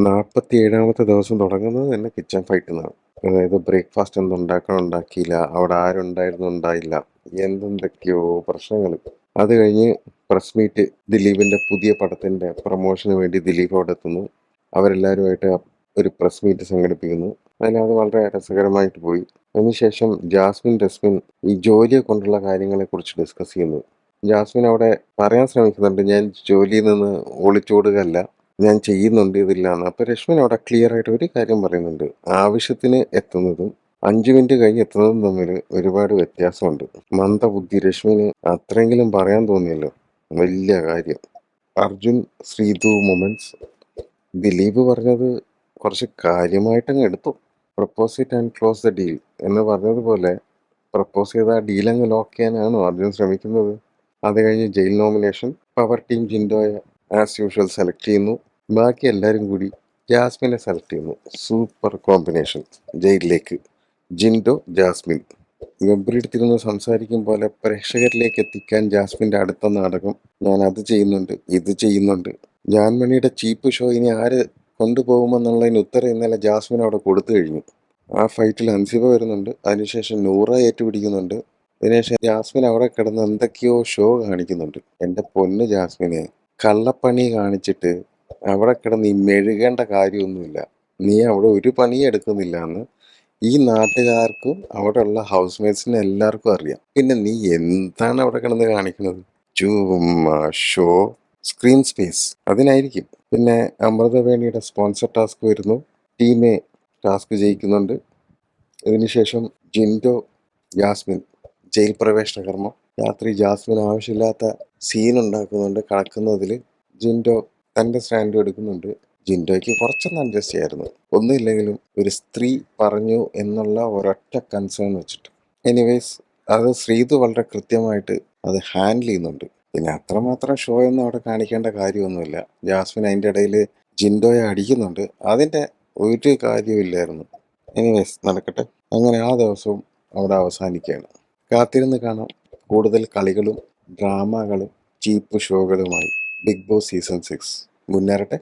47ാമത്തെ ദിവസം തുടങ്ങുന്നത് തന്നെ കിച്ചൺ ഫൈറ്റിൽ നിന്നാണ്. അതായത് ബ്രേക്ക്ഫാസ്റ്റ് എന്തുണ്ടാക്കണം ഉണ്ടാക്കിയില്ല, അവിടെ ആരുണ്ടായിരുന്നു ഉണ്ടായില്ല, എന്തെന്തൊക്കെയോ പ്രശ്നങ്ങൾ. അത് കഴിഞ്ഞ് പ്രസ് മീറ്റ്, ദിലീപിന്റെ പുതിയ പടത്തിന്റെ പ്രൊമോഷന് വേണ്ടി ദിലീപ് അവിടെ എത്തുന്നു. അവരെല്ലാവരുമായിട്ട് ഒരു പ്രസ് മീറ്റ് സംഘടിപ്പിക്കുന്നു. അതിനകത്ത് വളരെ രസകരമായിട്ട് പോയി. അതിനുശേഷം ജാസ്മിൻ രസ്മിൻ ഈ ജോലിയെ കൊണ്ടുള്ള കാര്യങ്ങളെക്കുറിച്ച് ഡിസ്കസ് ചെയ്യുന്നു. ജാസ്മിൻ അവിടെ പറയാൻ ശ്രമിക്കുന്നുണ്ട്, ഞാൻ ജോലിയിൽ നിന്ന് ഒളിച്ചോടുകയല്ല, ഞാൻ ചെയ്യുന്നുണ്ട് ഇതില്ലാന്ന്. അപ്പൊ രശ്മിൻ അവിടെ ക്ലിയർ ആയിട്ട് ഒരു കാര്യം പറയുന്നുണ്ട്. ആവശ്യത്തിന് എത്തുന്നതും 5 മിനിറ്റ് കഴിഞ്ഞ് എത്തുന്നതും തമ്മിൽ ഒരുപാട് വ്യത്യാസമുണ്ട്. മന്ദബുദ്ധി രശ്മിന് അത്രയെങ്കിലും പറയാൻ തോന്നിയല്ലോ, വലിയ കാര്യം. അർജുൻ ശ്രീതു മൊമെന്റ്സ്. ദിലീപ് പറഞ്ഞത് കുറച്ച് കാര്യമായിട്ടങ്ങ് എടുത്തു. Propose it and close the deal എന്ന് പറഞ്ഞതുപോലെ പ്രപ്പോസ് ചെയ്ത ആ ഡീൽ അങ്ങ് ലോക്ക് ചെയ്യാനാണോ അർജുൻ ശ്രമിക്കുന്നത്? അത് കഴിഞ്ഞ് ജയിൽ നോമിനേഷൻ. പവർ ടീം ജിൻഡോയെ ആസ് യൂഷ്വൽ സെലക്ട് ചെയ്യുന്നു. ബാക്കി എല്ലാവരും കൂടി ജാസ്മിനെ സെലക്ട് ചെയ്യുന്നു. Super combination. ജയിലിലേക്ക് ജിൻഡോ ജാസ്മിൻ ഗബ്രിയെടുത്തിരുന്ന് സംസാരിക്കും പോലെ പ്രേക്ഷകരിലേക്ക് എത്തിക്കാൻ ജാസ്മിന്റെ അടുത്ത നാടകം. ഞാൻ അത് ചെയ്യുന്നുണ്ട്, ഇത് ചെയ്യുന്നുണ്ട്. ജാൻമണിയുടെ ചീപ്പ് ഷോ ഇനി ആര് കൊണ്ടുപോകുമെന്നുള്ളതിന് ഉത്തരം ഇന്നലെ ജാസ്മിൻ അവിടെ കൊടുത്തു കഴിഞ്ഞു. ആ ഫൈറ്റിൽ അൻസിബ വരുന്നുണ്ട്, അതിനുശേഷം നൂറ ഏറ്റുപിടിക്കുന്നുണ്ട്. അതിനുശേഷം ജാസ്മിൻ അവിടെ കിടന്ന് എന്തൊക്കെയോ ഷോ കാണിക്കുന്നുണ്ട്. എൻ്റെ പൊന്ന് ജാസ്മിനെ, കള്ളപ്പണി കാണിച്ചിട്ട് അവിടെ കിടന്ന് ഈ മെഴുകേണ്ട കാര്യമൊന്നുമില്ല. നീ അവിടെ ഒരു പണിയും എടുക്കുന്നില്ല എന്ന് ഈ നാട്ടുകാർക്കും അവിടെയുള്ള ഹൗസ് മേറ്റ്സിനും എല്ലാവർക്കും അറിയാം. പിന്നെ നീ എന്താണ് അവിടെ കിടന്ന് കാണിക്കുന്നത്? ചുമ്മാ ഷോ, സ്ക്രീൻ സ്പേസ് അതിനായിരിക്കും. പിന്നെ അമൃതവേണിയുടെ സ്പോൺസർ ടാസ്ക് വരുന്നു. ടീമെ ടാസ്ക് ജയിക്കുന്നുണ്ട്. ഇതിനുശേഷം ജിൻഡോ ജാസ്മിൻ ജയിൽ പ്രവേശന കർമ്മം. രാത്രി ജാസ്മിൻ ആവശ്യമില്ലാത്ത സീൻ ഉണ്ടാക്കുന്നുണ്ട്. കളക്കുന്നതിൽ ജിൻഡോ തൻ്റെ സ്റ്റാൻഡ് എടുക്കുന്നുണ്ട്. ജിൻഡോയ്ക്ക് കുറച്ചൊന്ന് അഡ്ജസ്റ്റ് ചെയ്യായിരുന്നു, ഒന്നുമില്ലെങ്കിലും ഒരു സ്ത്രീ പറഞ്ഞു എന്നുള്ള ഒരൊറ്റ കൺസേൺ വെച്ചിട്ട്. എനിവേസ് അത് ശ്രീതു വളരെ കൃത്യമായിട്ട് അത് ഹാൻഡിൽ ചെയ്യുന്നുണ്ട്. പിന്നെ അത്രമാത്രം ഷോ ഒന്നും അവിടെ കാണിക്കേണ്ട കാര്യമൊന്നുമില്ല. ജാസ്മിൻ അതിൻ്റെ ഇടയിൽ ജിൻഡോയെ അടിക്കുന്നുണ്ട്, അതിൻ്റെ ഒരു കാര്യമില്ലായിരുന്നു. എനിവേസ് നടക്കട്ടെ. അങ്ങനെ ആ ദിവസവും അവിടെ അവസാനിക്കുകയാണ്. കാത്തിരുന്ന് കാണാം കൂടുതൽ കളികളും ഡ്രാമകളും ചീപ്പ് ഷോകളുമായി. Bigg Boss season 6 മുന്നേറട്ടെ.